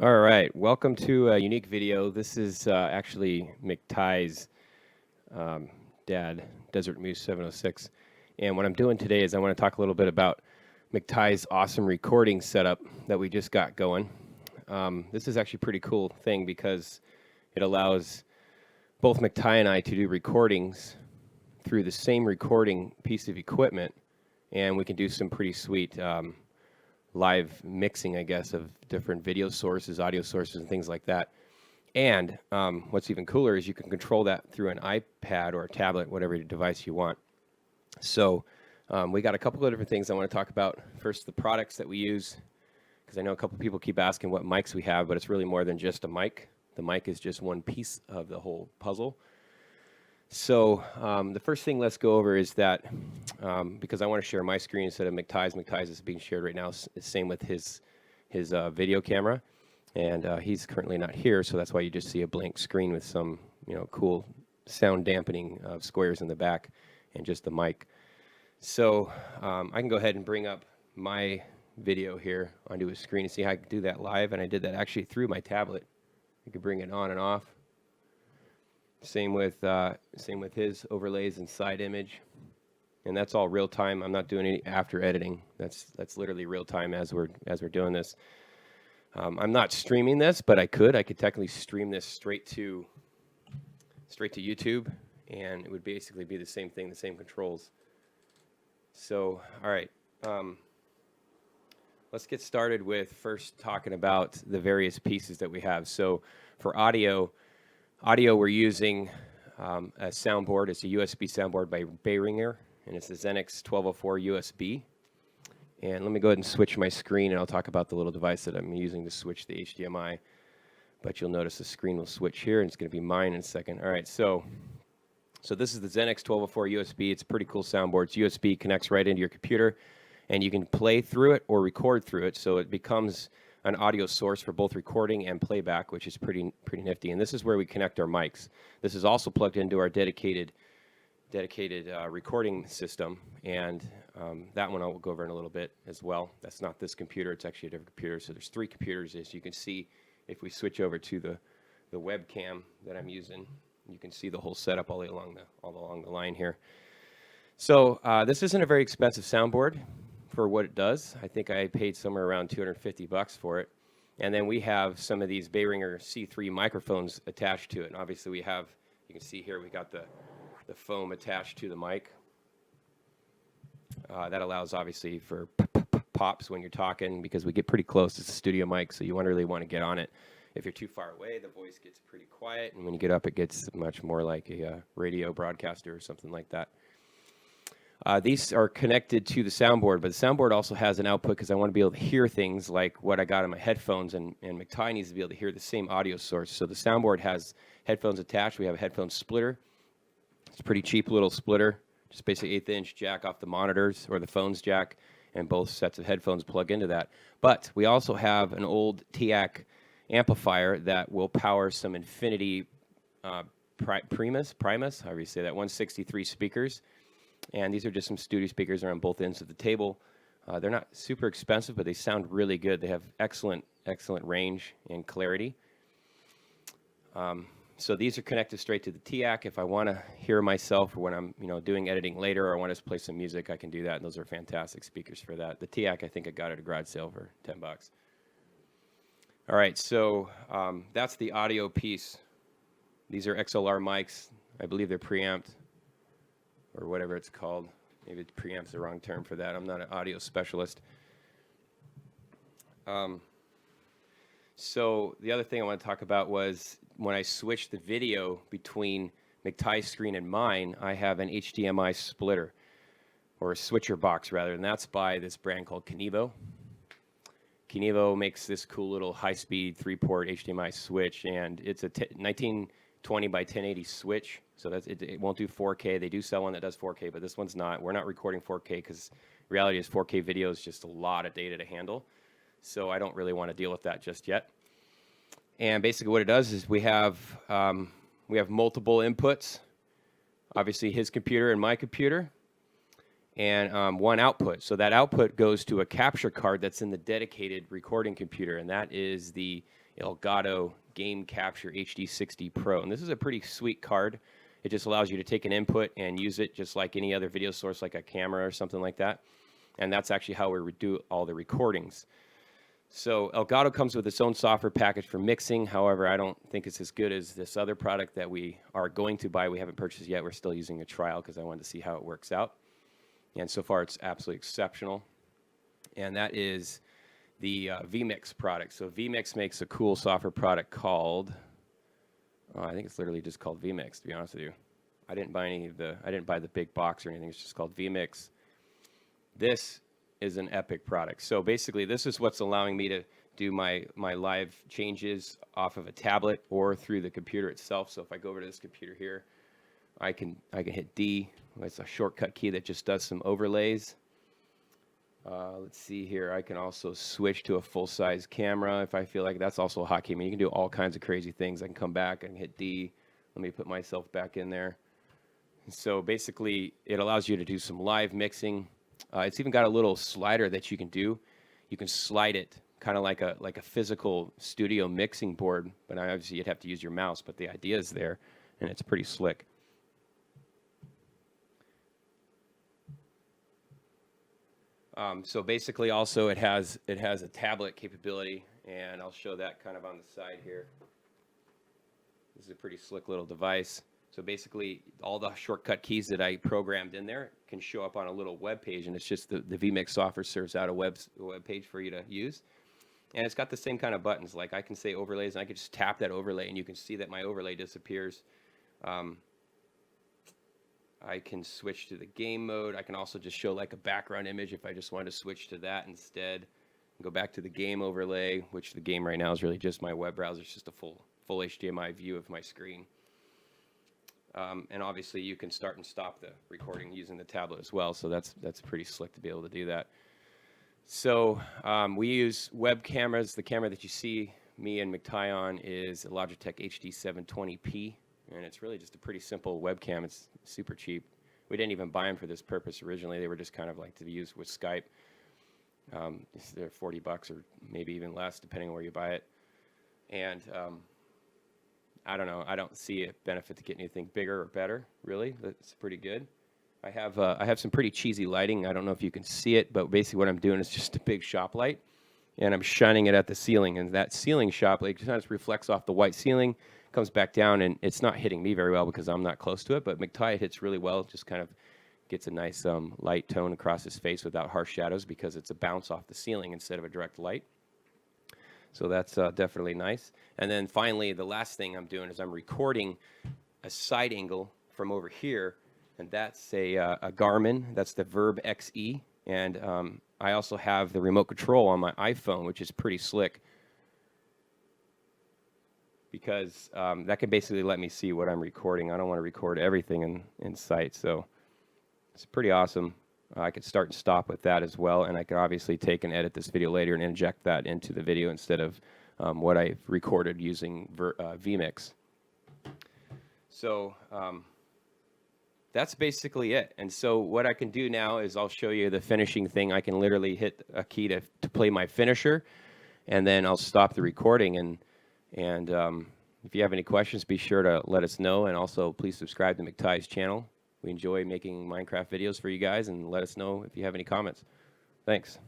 All right, welcome to a unique video. This is actually MCTyyy's dad, Desert Moose 706. And what I'm doing today is I want to talk a little bit about MCTyyy's awesome recording setup that we just got going. This is actually a pretty cool thing because it allows both MCTyy and I to do recordings through the same recording piece of equipment, and we can do some pretty sweet live mixing, I guess, of different video sources, audio sources, and things like that. And what's even cooler is you can control that through an iPad or a tablet, whatever device you want. So we got a couple of different things I want to talk about. First, the products that we use, because I know a couple people keep asking what mics we have, but it's really more than just a mic. The mic is just one piece of the whole puzzle. So the first thing let's go over is that, because I want to share my screen instead of MCTyyy's. MCTyyy's is being shared right now. Same with his video camera, and he's currently not here, so that's why you just see a blank screen with some cool sound dampening squares in the back and just the mic. So I can go ahead and bring up my video here onto his screen and see how I can do that live, and I did that actually through my tablet. You can bring it on and off. Same with his overlays and side image, and that's all real time. I'm not doing any after editing. That's literally real time as we're doing this. I'm not streaming this, but I could technically stream this straight to YouTube, and it would basically be the same thing, the same controls. So all right, let's get started with first talking about the various pieces that we have. So for audio, we're using a soundboard. It's a USB soundboard by Behringer, and it's a XENYX 1204 USB. And let me go ahead and switch my screen, and I'll talk about the little device that I'm using to switch the HDMI. But you'll notice the screen will switch here, and it's going to be mine in a second. All right, so this is the XENYX 1204 USB. It's a pretty cool soundboard. It's USB, connects right into your computer, and you can play through it or record through it, so it becomes an audio source for both recording and playback, which is pretty nifty. And this is where we connect our mics. This is also plugged into our dedicated recording system, and that one I'll go over in a little bit as well. That's not this computer; it's actually a different computer. So there's three computers, as you can see. If we switch over to the webcam that I'm using, you can see the whole setup all along the line here. So this isn't a very expensive soundboard for what it does. I think I paid somewhere around $250 for it. And then we have some of these Behringer C-3 microphones attached to it. And obviously we have, you can see here, we got the foam attached to the mic. That allows obviously for pops when you're talking, because we get pretty close. It's a studio mic, so you really want to get on it. If you're too far away, the voice gets pretty quiet, and when you get up, it gets much more like a radio broadcaster or something like that. These are connected to the soundboard, but the soundboard also has an output because I want to be able to hear things like what I got in my headphones, and MCTyy needs to be able to hear the same audio source. So the soundboard has headphones attached. We have a headphone splitter. It's a pretty cheap little splitter, just basically 1/8" jack off the monitors or the phone's jack, and both sets of headphones plug into that. But we also have an old TIAC amplifier that will power some Infinity Primus, however you say that, 163 speakers. And these are just some studio speakers. They're on both ends of the table. They're not super expensive, but they sound really good. They have excellent range and clarity. So these are connected straight to the TIAC. If I want to hear myself, or when I'm doing editing later, or I want to play some music, I can do that. And those are fantastic speakers for that. The TIAC, I think I got at a garage sale for $10. All right, so that's the audio piece. These are XLR mics. I believe they're preamped, or whatever it's called. Maybe preamp's the wrong term for that. I'm not an audio specialist. So the other thing I want to talk about was when I switched the video between MCTyyy's screen and mine, I have an HDMI splitter, or a switcher box rather, and that's by this brand called KINIVO. KINIVO makes this cool little high-speed 3-port HDMI switch, and it's a 1920 by 1080 switch. So it won't do 4K. They do sell one that does 4K, but this one's not. We're not recording 4K because reality is 4K video is just a lot of data to handle. So I don't really want to deal with that just yet. And basically what it does is we have multiple inputs, obviously his computer and my computer, and one output. So that output goes to a capture card that's in the dedicated recording computer, and that is the Elgato Game Capture HD 60 Pro. And this is a pretty sweet card. It just allows you to take an input and use it just like any other video source, like a camera or something like that. And that's actually how we do all the recordings. So Elgato comes with its own software package for mixing. However, I don't think it's as good as this other product that we are going to buy. We haven't purchased yet. We're still using a trial because I wanted to see how it works out. And so far, it's absolutely exceptional. And that is the vMix product. So vMix makes a cool software product called, I think it's literally just called vMix, to be honest with you. I didn't buy the big box or anything. It's just called vMix. This is an epic product. So basically, this is what's allowing me to do my live changes off of a tablet or through the computer itself. So if I go over to this computer here, I can hit D. It's a shortcut key that just does some overlays. Let's see here. I can also switch to a full-size camera if I feel like. That's also a hotkey. I mean, you can do all kinds of crazy things. I can come back and hit D. Let me put myself back in there. So basically, it allows you to do some live mixing. It's even got a little slider that you can do. You can slide it kind of like a physical studio mixing board, but obviously you'd have to use your mouse, but the idea is there, and it's pretty slick. So basically also it has a tablet capability, and I'll show that kind of on the side here. This is a pretty slick little device. So basically all the shortcut keys that I programmed in there can show up on a little web page, and it's just the vMix software serves out a web page for you to use. And it's got the same kind of buttons. Like I can say overlays, and I can just tap that overlay, and you can see that my overlay disappears. I can switch to the game mode. I can also just show like a background image if I just wanted to switch to that instead. Go back to the game overlay, which the game right now is really just my web browser. It's just a full HDMI view of my screen. And obviously you can start and stop the recording using the tablet as well, so that's pretty slick to be able to do that. So we use web cameras. The camera that you see me and MCTyyyy on is a Logitech HD 720p, and it's really just a pretty simple webcam. It's super cheap. We didn't even buy them for this purpose originally. They were just kind of like to be used with Skype. They're $40 or maybe even less depending on where you buy it. And I don't know. I don't see a benefit to get anything bigger or better, really. It's pretty good. I have some pretty cheesy lighting. I don't know if you can see it, but basically what I'm doing is just a big shop light, and I'm shining it at the ceiling. And that ceiling shop light just reflects off the white ceiling, comes back down, and it's not hitting me very well because I'm not close to it, but MCTyyyy hits really well. It just kind of gets a nice light tone across his face without harsh shadows because it's a bounce off the ceiling instead of a direct light. So that's definitely nice. And then finally, the last thing I'm doing is I'm recording a side angle from over here, and that's a Garmin. That's the VIRB XE. And I also have the remote control on my iPhone, which is pretty slick because that can basically let me see what I'm recording. I don't want to record everything in sight, so it's pretty awesome. I could start and stop with that as well, and I could obviously take and edit this video later and inject that into the video instead of what I've recorded using vMix. So that's basically it. And so what I can do now is I'll show you the finishing thing. I can literally hit a key to play my finisher, and then I'll stop the recording. And if you have any questions, be sure to let us know, and also please subscribe to MCTyyy's channel. We enjoy making Minecraft videos for you guys, and let us know if you have any comments. Thanks.